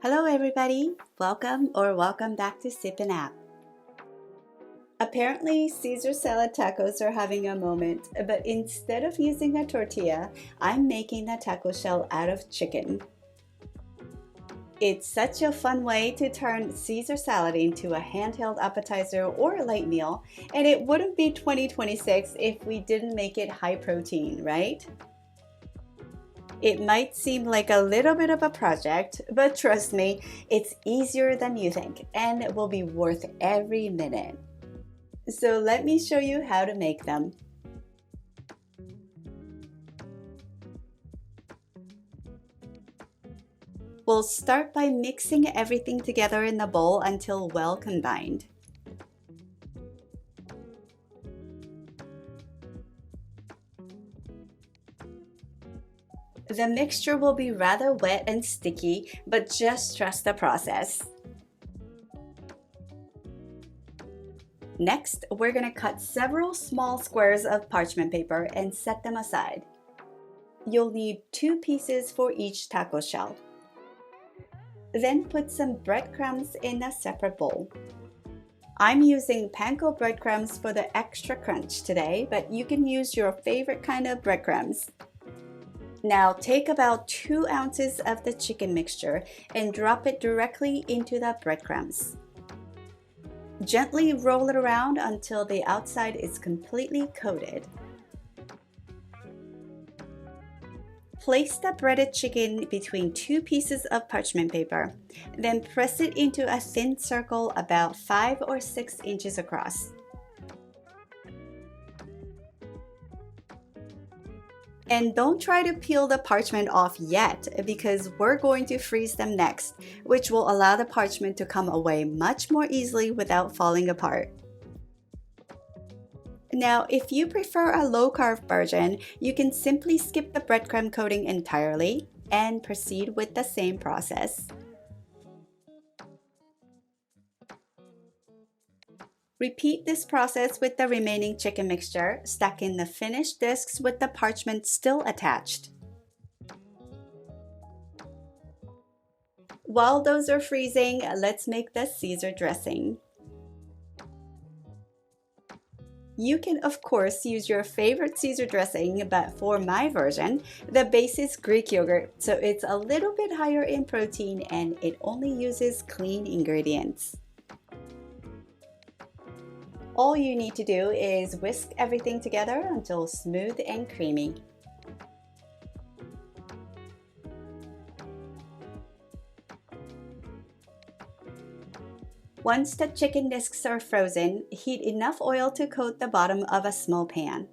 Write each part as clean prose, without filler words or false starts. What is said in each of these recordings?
Hello everybody, welcome back to Sip and App. Apparently Caesar salad tacos are having a moment, but instead of using a tortilla, I'm making a taco shell out of chicken. It's such a fun way to turn Caesar salad into a handheld appetizer or a light meal, and it wouldn't be 2026 if we didn't make it high protein, right? It might seem like a little bit of a project, but trust me, it's easier than you think and it will be worth every minute. So let me show you how to make them. We'll start by mixing everything together in the bowl until well combined. The mixture will be rather wet and sticky, but just trust the process. Next, we're going to cut several small squares of parchment paper and set them aside. You'll need 2 pieces for each taco shell. Then put some breadcrumbs in a separate bowl. I'm using Panko breadcrumbs for the extra crunch today, but you can use your favorite kind of breadcrumbs. Now take about 2 ounces of the chicken mixture and drop it directly into the breadcrumbs. Gently roll it around until the outside is completely coated. Place the breaded chicken between 2 pieces of parchment paper, then press it into a thin circle about 5 or 6 inches across. And don't try to peel the parchment off yet because we're going to freeze them next, which will allow the parchment to come away much more easily without falling apart. Now, if you prefer a low-carb version, you can simply skip the breadcrumb coating entirely and proceed with the same process. Repeat this process with the remaining chicken mixture, stacking the finished discs with the parchment still attached. While those are freezing, let's make the Caesar dressing. You can of course use your favorite Caesar dressing, but for my version, the base is Greek yogurt, so it's a little bit higher in protein and it only uses clean ingredients. All you need to do is whisk everything together until smooth and creamy. Once the chicken discs are frozen, heat enough oil to coat the bottom of a small pan.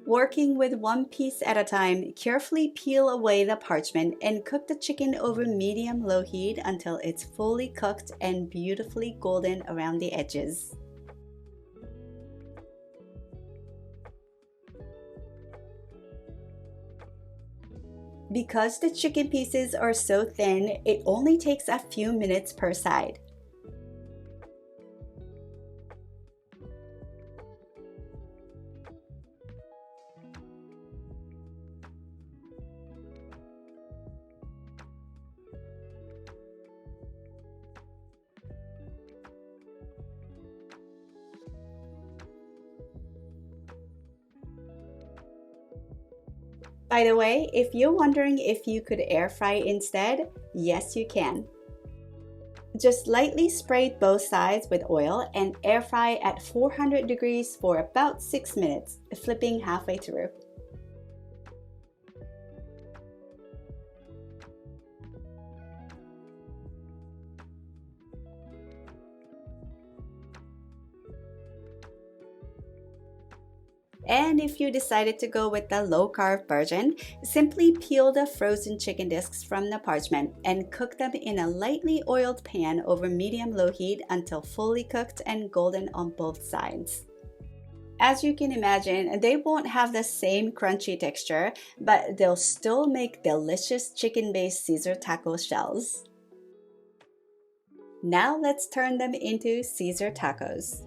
Working with one piece at a time, carefully peel away the parchment and cook the chicken over medium-low heat until it's fully cooked and beautifully golden around the edges. Because the chicken pieces are so thin, it only takes a few minutes per side. By the way, if you're wondering if you could air fry instead, yes you can. Just lightly spray both sides with oil and air fry at 400 degrees for about 6 minutes, flipping halfway through. And if you decided to go with the low-carb version, simply peel the frozen chicken discs from the parchment and cook them in a lightly oiled pan over medium-low heat until fully cooked and golden on both sides. As you can imagine, they won't have the same crunchy texture, but they'll still make delicious chicken-based Caesar taco shells. Now let's turn them into Caesar tacos.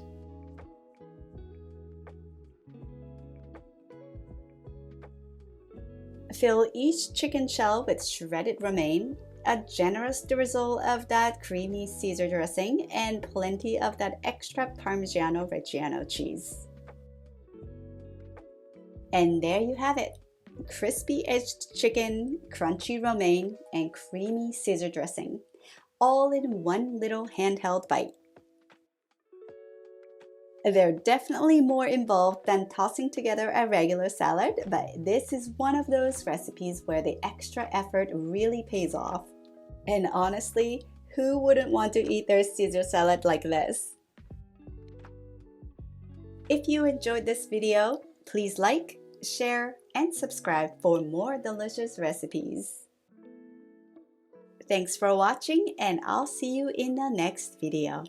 Fill each chicken shell with shredded romaine, a generous drizzle of that creamy Caesar dressing, and plenty of that extra Parmigiano Reggiano cheese. And there you have it. Crispy edged chicken, crunchy romaine, and creamy Caesar dressing, all in one little handheld bite. They're definitely more involved than tossing together a regular salad, but this is one of those recipes where the extra effort really pays off. And honestly, who wouldn't want to eat their Caesar salad like this? If you enjoyed this video, please like, share, and subscribe for more delicious recipes. Thanks for watching, and I'll see you in the next video.